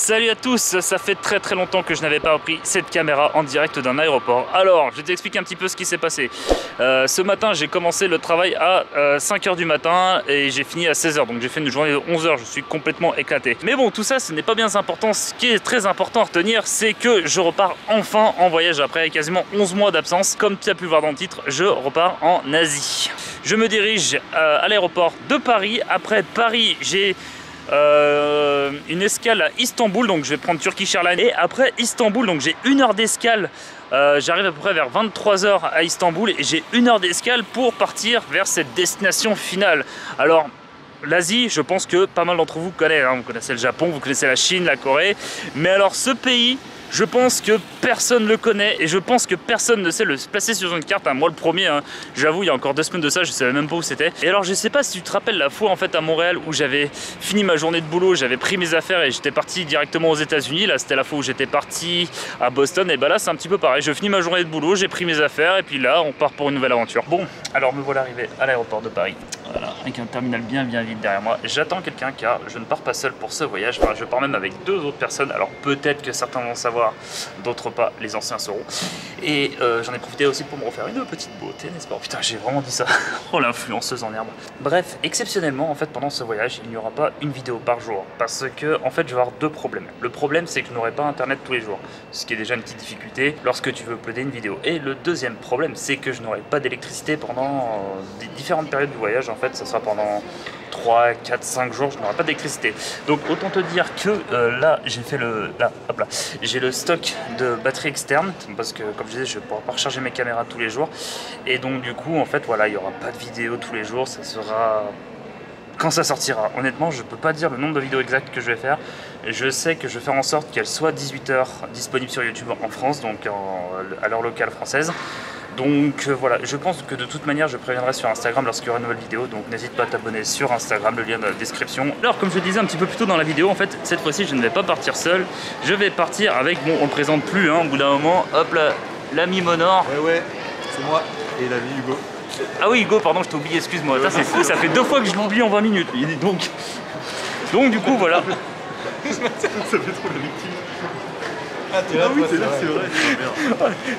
Salut à tous, ça fait très longtemps que je n'avais pas repris cette caméra en direct d'un aéroport. Alors, je vais t'expliquer un petit peu ce qui s'est passé. Ce matin, j'ai commencé le travail à 5 h du matin et j'ai fini à 16 h. Donc j'ai fait une journée de 11 h, je suis complètement éclaté. Mais bon, tout ça, ce n'est pas bien important. Ce qui est très important à retenir, c'est que je repars enfin en voyage après quasiment 11 mois d'absence. Comme tu as pu voir dans le titre, je repars en Asie. Je me dirige à l'aéroport de Paris. Après Paris, j'ai une escale à Istanbul, donc je vais prendre Turkish Airlines. Et après Istanbul, donc j'ai 1 heure d'escale. J'arrive à peu près vers 23 h à Istanbul et j'ai 1 heure d'escale pour partir vers cette destination finale. Alors l'Asie, je pense que pas mal d'entre vous connaissent, hein. Vous connaissez le Japon, vous connaissez la Chine, la Corée. Mais alors ce pays, je pense que personne ne le connaît et je pense que personne ne sait le placer sur une carte. Moi le premier, hein, j'avoue, il y a encore 2 semaines de ça, je savais même pas où c'était. Et alors je sais pas si tu te rappelles la fois en fait à Montréal où j'avais fini ma journée de boulot, j'avais pris mes affaires et j'étais parti directement aux États-Unis. Là c'était la fois où j'étais parti à Boston et bah là c'est un petit peu pareil. Je finis ma journée de boulot, j'ai pris mes affaires et puis là on part pour une nouvelle aventure. Bon, alors me voilà arrivé à l'aéroport de Paris. Voilà, avec un terminal bien vide derrière moi. J'attends quelqu'un car je ne pars pas seul pour ce voyage. Enfin, je pars même avec 2 autres personnes. Alors peut-être que certains vont savoir, d'autres pas, les anciens sauront. Et j'en ai profité aussi pour me refaire une petite beauté, n'est-ce pas? Oh, putain, j'ai vraiment dit ça. Oh, l'influenceuse en herbe. Bref, exceptionnellement, en fait, pendant ce voyage, il n'y aura pas une vidéo par jour. Parce que, en fait, je vais avoir 2 problèmes. Le problème, c'est que je n'aurai pas internet tous les jours. Ce qui est déjà une petite difficulté lorsque tu veux uploader une vidéo. Et le deuxième problème, c'est que je n'aurai pas d'électricité pendant des différentes périodes du voyage. En fait, ça sera pendant 3, 4, 5 jours, je n'aurai pas d'électricité. Donc autant te dire que là, j'ai fait j'ai le stock de batterie externe parce que comme je disais, je ne pourrai pas recharger mes caméras tous les jours. Et donc du coup, en fait, voilà, il n'y aura pas de vidéo tous les jours, ça sera quand ça sortira. Honnêtement, je peux pas dire le nombre de vidéos exactes que je vais faire. Je sais que je vais faire en sorte qu'elles soient 18 h disponibles sur YouTube en France, donc à l'heure locale française. Donc voilà, je pense que de toute manière je préviendrai sur Instagram lorsqu'il y aura une nouvelle vidéo, donc n'hésite pas à t'abonner sur Instagram, le lien dans la description. Alors comme je le disais un petit peu plus tôt dans la vidéo, en fait cette fois-ci je ne vais pas partir seul, je vais partir avec, bon on le présente plus hein, au bout d'un moment, hop là, l'ami Monor. Ouais, c'est moi et l'ami Hugo. Ah oui Hugo, pardon je t'ai oublié, excuse-moi, ça c'est fou, ça fait 2 fois que je l'oublie en 20 minutes. Donc du coup voilà. Ça fait trop la victime. Ah oui, c'est là, c'est vrai.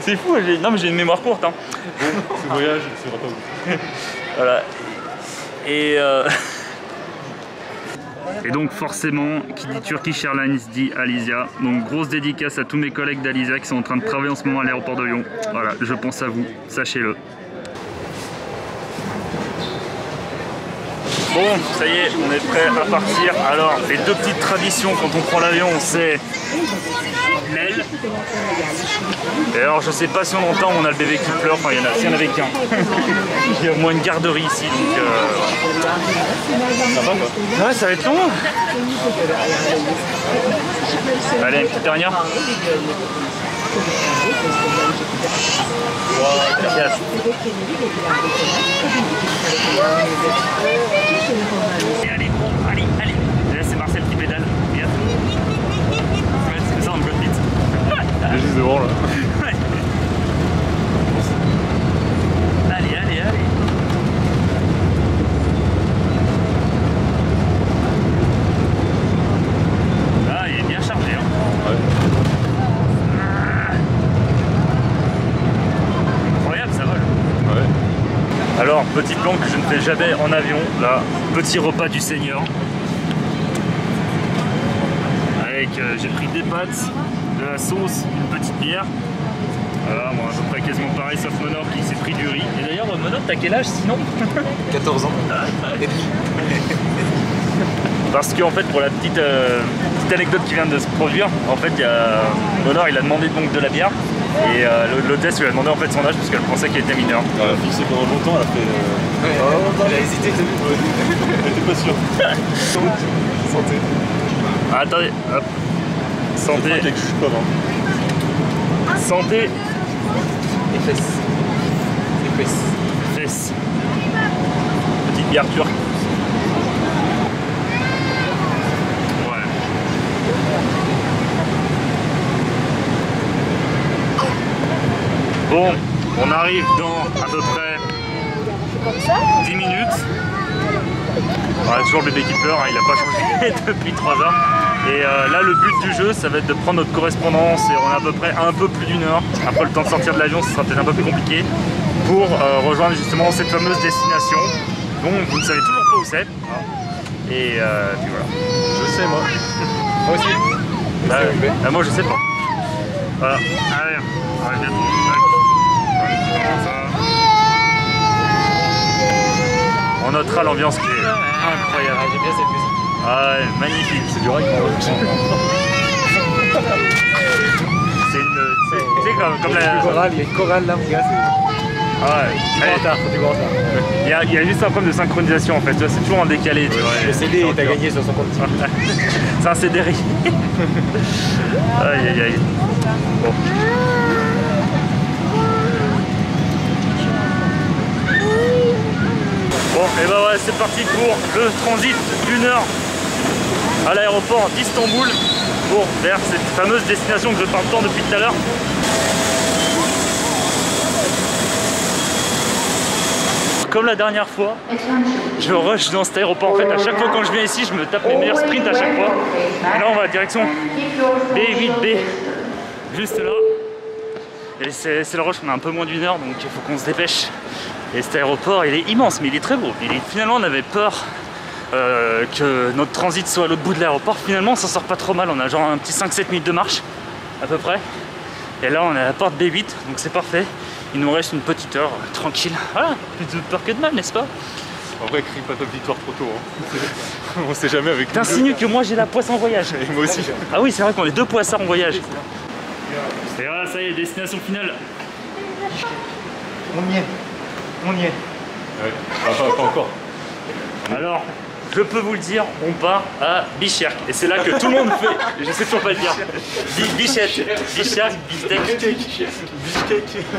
C'est fou, non mais j'ai une mémoire courte hein. Bon, ce voyage, c'est pas ouf. Voilà. Et donc forcément, qui dit Turkish Airlines dit Alysia. Donc grosse dédicace à tous mes collègues d'Alysia qui sont en train de travailler en ce moment à l'aéroport de Lyon. Voilà, je pense à vous, sachez-le. Bon, ça y est, on est prêt à partir. Alors, les 2 petites traditions quand on prend l'avion, c'est l'aile. Et alors, je sais pas si on entend, on a le bébé qui pleure. Enfin, s'il y en avait qu'un. Il y a au moins une garderie ici, donc Ça va quoi? ouais, ça va être long. Allez, une petite dernière. Yes. Allez, allez. Là, c'est Marcel qui pédale. Yes. C'est ça, on peut vite. Il est juste devant là. Ouais. Allez. Ah, il est bien chargé. Hein. Ouais. Incroyable, ça vole. Ouais. Alors, petit plan que je ne fais jamais en avion, là, petit repas du Seigneur. Avec, j'ai pris des pâtes, de la sauce, une petite bière. Voilà, moi à peu près quasiment pareil, sauf Monor qui s'est pris du riz. Et d'ailleurs, Monor, t'as quel âge sinon? 14 ans. Et demi. Parce qu'en fait, pour la petite anecdote qui vient de se produire, en fait, Monor, il a demandé donc de la bière. Et l'hôtesse lui a demandé en fait son âge parce qu'elle pensait qu'il était mineur. Elle a fixé pendant longtemps, elle a fait... elle a hésité, t'as vu? Elle était pas sûre. Santé. Ah, attendez, hop. Santé. C'est quelque chose pas, Santé. Et fesses. Et fesses. Fesses. Petite bière turque. Ouais. Bon, on arrive dans à peu près 10 minutes. Voilà, toujours le bébé qui pleure, hein, il n'a pas changé depuis 3 ans. Et là le but du jeu ça va être de prendre notre correspondance et on a à peu près un peu plus d'1 heure. Après le temps de sortir de l'avion ça sera peut-être un peu plus compliqué pour rejoindre justement cette fameuse destination dont vous ne savez toujours pas où c'est. Et puis voilà. Je sais moi. Moi aussi. Moi je sais pas. Voilà. Allez, on va bientôt. On notera l'ambiance qui est incroyable. J'aime bien cette musique. Ah ouais, magnifique. C'est du rail. C'est une... Tu sais comme la... Il y a une chorale là mon gars. Ah ouais. C'est du grand retard. Il y a juste un problème de synchronisation en fait, c'est toujours en décalé. Tu vois, Le CD t'as gagné sur son compte. C'est un CD. Aïe aïe aïe. Bon. Bon, et bah ouais, c'est parti pour le transit d'1 heure à l'aéroport d'Istanbul pour vers cette fameuse destination que je parle tant depuis tout à l'heure. Comme la dernière fois, je rush dans cet aéroport. En fait, à chaque fois quand je viens ici, je me tape les meilleurs sprints à chaque fois. Et là, on va direction B8B, juste là. Et c'est le rush, on a un peu moins d'1 heure, donc il faut qu'on se dépêche. Et cet aéroport, il est immense, mais il est très beau. Finalement, on avait peur que notre transit soit à l'autre bout de l'aéroport. Finalement, on s'en sort pas trop mal. On a genre un petit 5-7 minutes de marche, à peu près. Et là, on est à la porte B8, donc c'est parfait. Il nous reste une petite heure tranquille. Voilà, plus de peur que de mal, n'est-ce pas? En vrai, crie pas ta victoire trop tôt. Hein. On sait jamais avec. T'insinues que moi j'ai la poisse en voyage. Et moi aussi. Ah oui, c'est vrai qu'on est deux poissards en voyage. Et voilà, ça y est, destination finale. On y est. On y est. Ouais. Pas encore. Alors, je peux vous le dire, on part à Bishkek. Et c'est là que tout le monde fait. Je sais toujours pas le dire. Bishkek.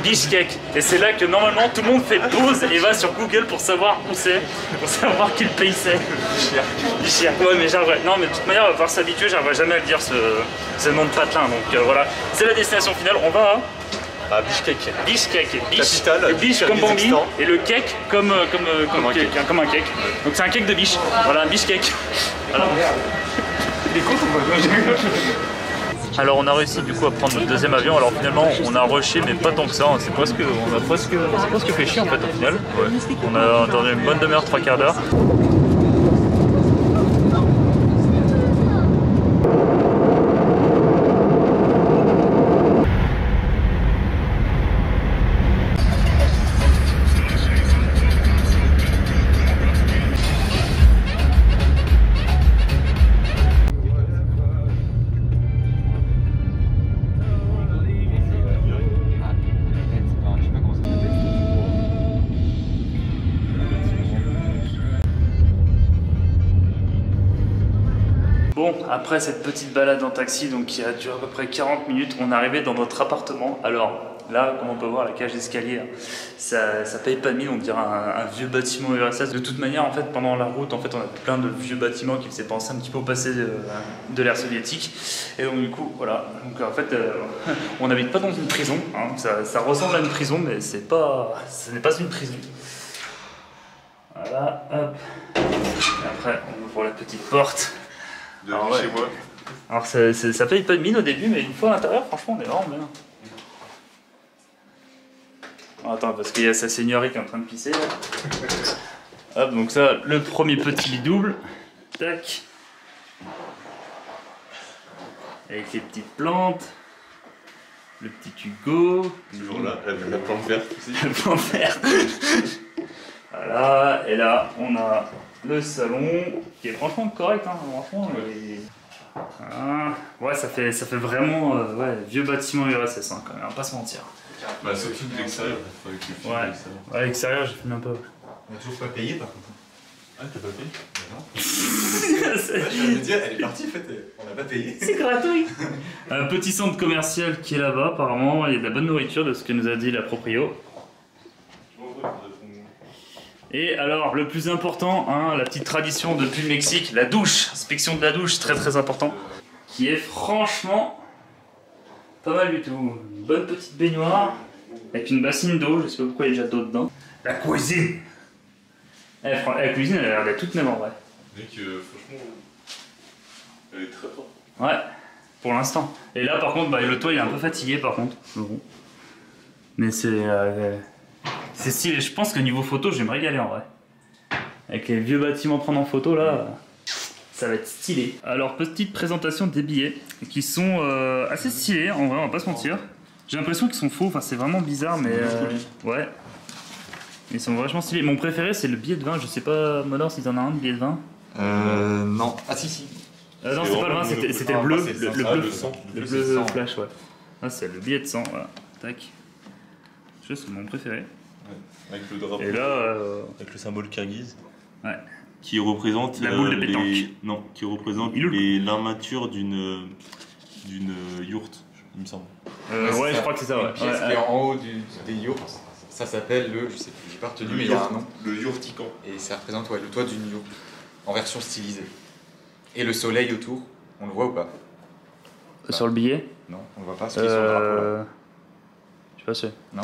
Bishkek. Et c'est là que normalement tout le monde fait pause et va sur Google pour savoir où c'est, pour savoir quel pays c'est. Bishkek. Ouais, mais j'arriverai. Non, mais de toute manière, on va falloir s'habituer. J'arriverai jamais à le dire ce nom de patelin. Donc voilà, c'est la destination finale. On va à Bishkek. Bishkek. Capitale. Le biche comme Bambi et le cake comme un cake. Donc c'est un cake de biche. Voilà, un Bishkek. Voilà. Il est con ton voyage. Alors on a réussi du coup à prendre notre deuxième avion. Alors finalement on a rushé mais pas tant que ça. On a presque fait chier en fait au final. Ouais. On a attendu une bonne demi-heure, 3/4 d'heure. Bon, après cette petite balade en taxi, donc qui a duré à peu près 40 minutes, on est arrivé dans notre appartement. Alors là, comme on peut voir, la cage d'escalier, ça paye pas de mine, on dirait un vieux bâtiment URSS. De toute manière, en fait, pendant la route, en fait, on a plein de vieux bâtiments qui faisaient penser un petit peu au passé de l'ère soviétique. Et donc du coup, voilà. Donc en fait, on n'habite pas dans une prison. Hein. Ça ressemble à une prison, mais ce n'est pas une prison. Voilà, hop. Et après, on ouvre la petite porte. Alors, ouais. Chez moi. Alors ça paye pas de mine au début, mais une fois à l'intérieur, franchement, on est vraiment bien. Oh, attends, parce qu'il y a sa seigneurie qui est en train de pisser là. Hop, donc ça, le premier petit lit double. Tac. Avec les petites plantes. Le petit Hugo. Toujours là, la plante verte aussi. La plante verte. Voilà, et là, on a le salon qui est franchement correct, hein, franchement. Et... Voilà. Ouais, ça fait vraiment ouais, vieux bâtiment URSS hein, quand même, on va pas se mentir. Bah, surtout de l'extérieur. Ouais, l'extérieur, j'ai filmé un peu. On n'a toujours pas payé par contre. Ah, t'as pas payé? Non. Je viens de dire, elle est partie en fait, on n'a pas payé. C'est gratuit. Un petit centre commercial qui est là-bas, apparemment, il y a de la bonne nourriture de ce que nous a dit la proprio. Et alors, le plus important, hein, la petite tradition depuis le Mexique, la douche, inspection de la douche, très très important, qui est franchement pas mal du tout. Une bonne petite baignoire, avec une bassine d'eau, je sais pas pourquoi il y a déjà d'eau dedans. La cuisine. La cuisine, elle a l'air d'être toute neuve en vrai. Mec, franchement, elle est très forte. Ouais, pour l'instant. Et là par contre, bah, le toit il est un peu fatigué par contre. Mais c'est stylé. Je pense que niveau photo, je vais me régaler en vrai. Avec les vieux bâtiments prendre en photo là, ça va être stylé. Alors petite présentation des billets qui sont assez stylés en vrai, on va pas se mentir. J'ai l'impression qu'ils sont faux, enfin c'est vraiment bizarre mais ouais. Ils sont vachement stylés. Mon préféré c'est le billet de vin, je sais pas Modor si t'en as un de billet de vin. Non. Ah si. Non c'est pas le vin, c'était le bleu, le bleu sang. flash ouais. Ah c'est le billet de sang, voilà. Tac. C'est mon préféré. Ouais. Avec le drapeau. Et là avec le symbole kirghize. Ouais. Qui représente la boule de pétanque. Non, qui représente l'armature d'une yourte, il me semble. Ouais, je crois que c'est ça, ouais. Qui est en haut des yurts. Ça s'appelle le, je sais plus, j'ai pas retenu, mais il y a un nom. Le yurtican. Et ça représente le toit d'une yourte, en version stylisée. Et le soleil autour, on le voit ou pas? Sur le billet? Non, on le voit pas, ce qui est sur le drapeau là. Je sais pas si. Non.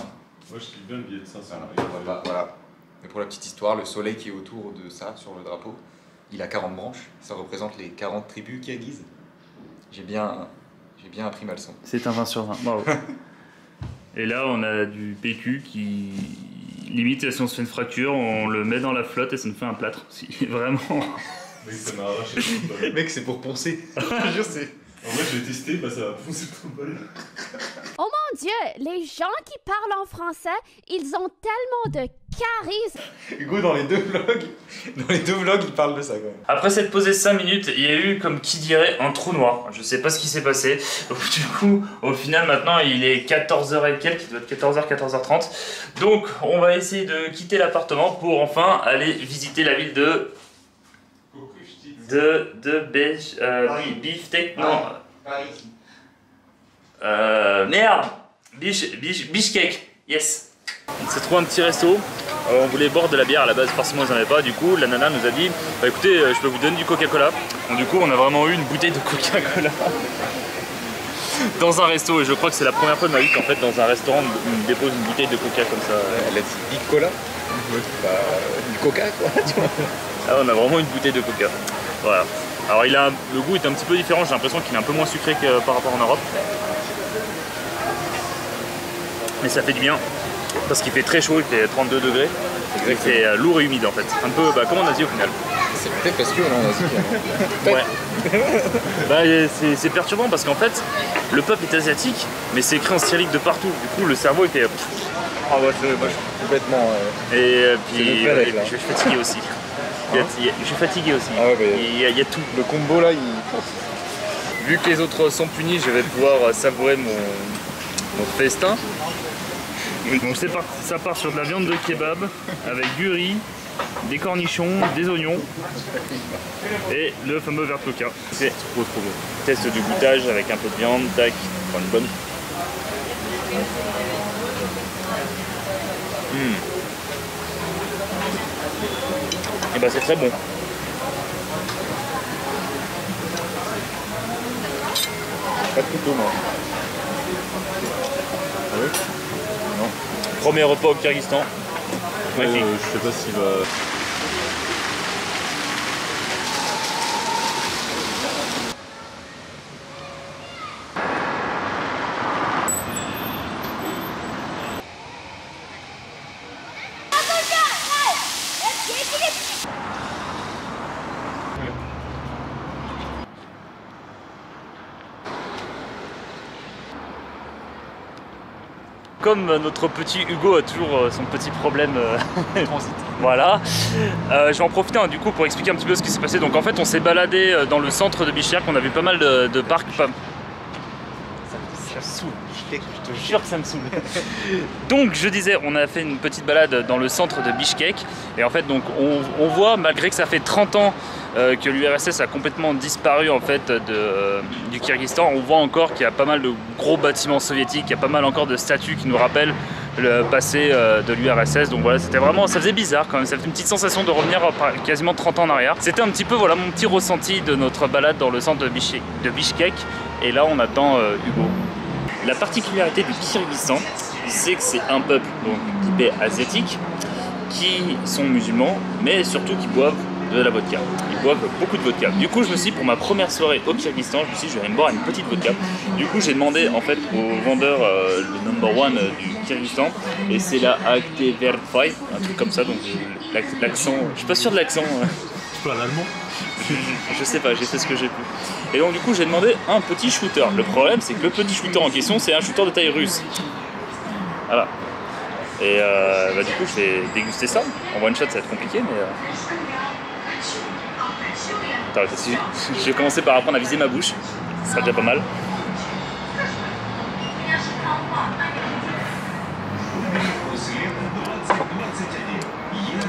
Moi je suis bien le billet de 500. Voilà. Et pour la petite histoire, le soleil qui est autour de ça, sur le drapeau, il a 40 branches. Ça représente les 40 tribus kirghizes. J'ai bien appris ma leçon. C'est un 20 sur 20, bravo. Et là, on a du PQ qui... Limite, si on se fait une fracture, on le met dans la flotte et ça nous fait un plâtre. Vraiment... Mec, ça m'a arraché le bol. Mec, c'est pour poncer. Je sais. En vrai, j'ai testé, bah ça a poncé le bol. Oh mon Dieu, les gens qui parlent en français, ils ont tellement de charisme. Hugo, dans les deux vlogs, il parle de ça quand même. Après s'être posé 5 minutes, il y a eu, comme qui dirait, un trou noir. Je sais pas ce qui s'est passé. Donc, du coup, au final, maintenant, il est 14h et quelques, il doit être 14h, 14h30. Donc, on va essayer de quitter l'appartement pour enfin aller visiter la ville de Beefsteak, non. Merde, Bishkek, yes. On s'est trouvé un petit resto. On voulait boire de la bière à la base, forcément ils n'en avaient pas. Du coup, la nana nous a dit bah écoutez, je peux vous donner du Coca-Cola. Donc, du coup, on a vraiment eu une bouteille de Coca-Cola dans un resto. Et je crois que c'est la première fois de ma vie qu'en fait, dans un restaurant, on me dépose une bouteille de Coca comme ça. Elle a dit Big Cola. Bah, du Coca quoi. Ah, on a vraiment une bouteille de Coca. Voilà. Alors le goût est un petit peu différent, j'ai l'impression qu'il est un peu moins sucré que par rapport en Europe. Mais ça fait du bien, parce qu'il fait très chaud, il fait 32 degrés. Il fait lourd et humide en fait. Un peu comme en Asie au final. C'est peut-être parce qu'on est en Asie. Ouais. Bah, c'est perturbant parce qu'en fait, le peuple est asiatique, mais c'est écrit en cyrillique de partout. Du coup, le cerveau il fait... Ah ouais, moi je suis complètement... Et puis je suis fatigué aussi. Je suis fatigué aussi. Ah ouais, bah, il y a tout. Le combo là, il... Vu que les autres sont punis, je vais pouvoir savourer mon festin. Donc ça part sur de la viande de kebab avec du riz, des cornichons, des oignons et le fameux verre de Coca. C'est trop bon. Test du goûtage avec un peu de viande, tac, prends une bonne. Et bah c'est très bon. Pas de couteau moi. Ah ouais? Non. Premier repas au Kyrgyzstan. Je sais pas s'il va... Comme notre petit Hugo a toujours son petit problème voilà, je vais en profiter du coup pour expliquer un petit peu ce qui s'est passé. Donc en fait on s'est baladé dans le centre de Bishkek, on a vu pas mal de parcs. Ça me saoule, je te jure que ça me saoule. Donc je disais, on a fait une petite balade dans le centre de Bishkek et en fait donc on voit, malgré que ça fait 30 ans que l'URSS a complètement disparu en fait du Kyrgyzstan, on voit encore qu'il y a pas mal de gros bâtiments soviétiques, il y a pas mal encore de statues qui nous rappellent le passé de l'URSS. Donc voilà, c'était vraiment, ça faisait bizarre quand même, ça fait une petite sensation de revenir quasiment 30 ans en arrière. C'était un petit peu voilà mon petit ressenti de notre balade dans le centre de Bishkek et là on attend Hugo. La particularité du Kyrgyzstan, c'est que c'est un peuple donc typé asiatique qui sont musulmans mais surtout qui boivent de la vodka. Ils boivent beaucoup de vodka. Du coup, je me suis dit, pour ma première soirée au Kyrgyzstan, je me suis dit, je vais aller me boire une petite vodka. Du coup, j'ai demandé en fait au vendeur, le number one du Kyrgyzstan, et c'est la Akteverfai, un truc comme ça, donc l'accent, je suis pas sûr de l'accent. Tu parles allemand? Je sais pas, j'ai fait ce que j'ai pu. Et donc du coup j'ai demandé un petit shooter. Le problème c'est que le petit shooter en question c'est un shooter de taille russe. Voilà. Et bah, du coup je vais déguster ça. En one shot ça va être compliqué mais... Attends, je vais commencer par apprendre à viser ma bouche. Ce sera déjà pas mal.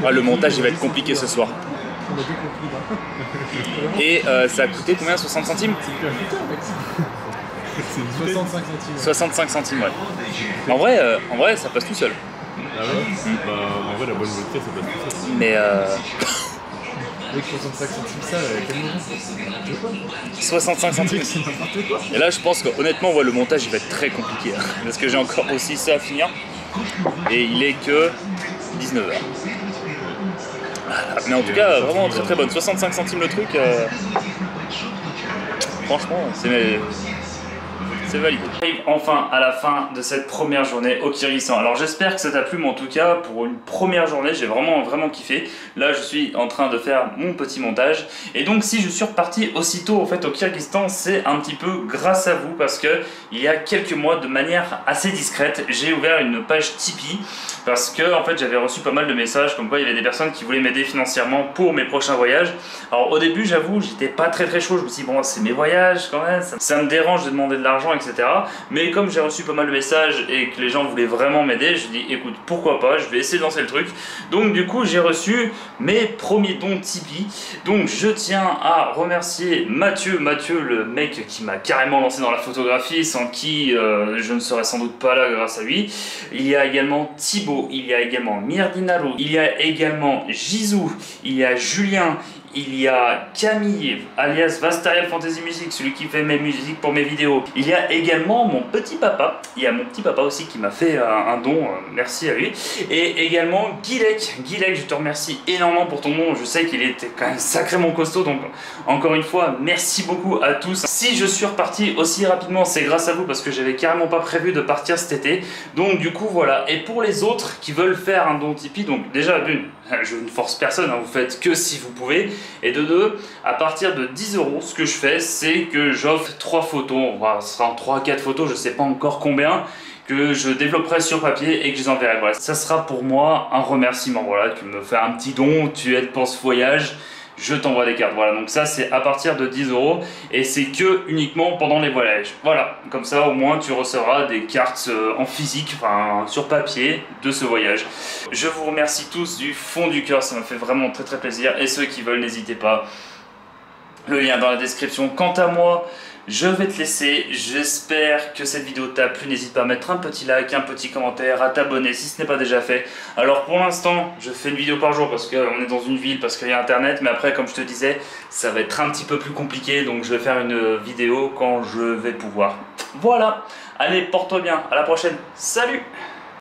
Ah, le montage il va être compliqué ce soir. Et ça a coûté combien? 60 centimes? 65 centimes. 65 centimes, ouais. En vrai, ça passe tout seul. Ah ouais Bah, en vrai, la bonne vodka, ça passe tout seul. Mais Avec 65 centimes ça, quel moment? 65 centimes. Et là, je pense qu'honnêtement, ouais, le montage, il va être très compliqué. Hein, parce que j'ai encore aussi ça à finir. Et il est que 19h. Mais en tout cas, vraiment très très bonne. 65 centimes le truc. Franchement, c'est validé. Enfin à la fin de cette première journée au Kyrgyzstan. Alors j'espère que ça t'a plu, mais en tout cas pour une première journée j'ai vraiment kiffé. Là je suis en train de faire mon petit montage et donc si je suis reparti aussitôt en fait au Kyrgyzstan, c'est un petit peu grâce à vous parce que il y a quelques mois, de manière assez discrète, j'ai ouvert une page Tipeee parce que en fait j'avais reçu pas mal de messages comme quoi il y avait des personnes qui voulaient m'aider financièrement pour mes prochains voyages. Alors au début j'avoue j'étais pas très chaud, je me suis dit bon c'est mes voyages quand même, ça me dérange de demander de l'argent etc. Mais comme j'ai reçu pas mal de messages et que les gens voulaient vraiment m'aider, je dis écoute pourquoi pas, je vais essayer de lancer le truc. Donc du coup j'ai reçu mes premiers dons Tipeee. Donc je tiens à remercier Mathieu, le mec qui m'a carrément lancé dans la photographie, sans qui je ne serais sans doute pas là grâce à lui. Il y a également Thibaut, il y a également Mirdinalo, il y a également Jizou, il y a Julien, il y a Camille, alias Vastarial Fantasy Music, celui qui fait mes musiques pour mes vidéos. Il y a également mon petit papa. Il y a mon petit papa aussi qui m'a fait un don, merci à lui. Et également Guilec. Guilec, je te remercie énormément pour ton don. Je sais qu'il était quand même sacrément costaud, donc encore une fois, merci beaucoup à tous. Si je suis reparti aussi rapidement, c'est grâce à vous parce que j'avais carrément pas prévu de partir cet été. Donc du coup, voilà. Et pour les autres qui veulent faire un don Tipeee, donc déjà d'une, je ne force personne, hein, vous faites que si vous pouvez. Et de deux, à partir de 10 €, ce que je fais, c'est que j'offre 3 photos, enfin, ce sera en 3-4 photos, je sais pas encore combien, que je développerai sur papier et que je les enverrai. Voilà, ça sera pour moi un remerciement. Voilà, tu me fais un petit don, tu aides pour ce voyage, je t'envoie des cartes. Voilà, donc ça c'est à partir de 10 € et c'est que uniquement pendant les voyages. Voilà, comme ça au moins tu recevras des cartes en physique, enfin sur papier de ce voyage. Je vous remercie tous du fond du cœur, ça me fait vraiment très plaisir et ceux qui veulent n'hésitez pas. Le lien dans la description. Quant à moi, je vais te laisser, j'espère que cette vidéo t'a plu, n'hésite pas à mettre un petit like, un petit commentaire, à t'abonner si ce n'est pas déjà fait. Alors pour l'instant, je fais une vidéo par jour parce qu'on est dans une ville, parce qu'il y a internet, mais après comme je te disais, ça va être un petit peu plus compliqué, donc je vais faire une vidéo quand je vais pouvoir. Voilà, allez, porte-toi bien, à la prochaine, salut!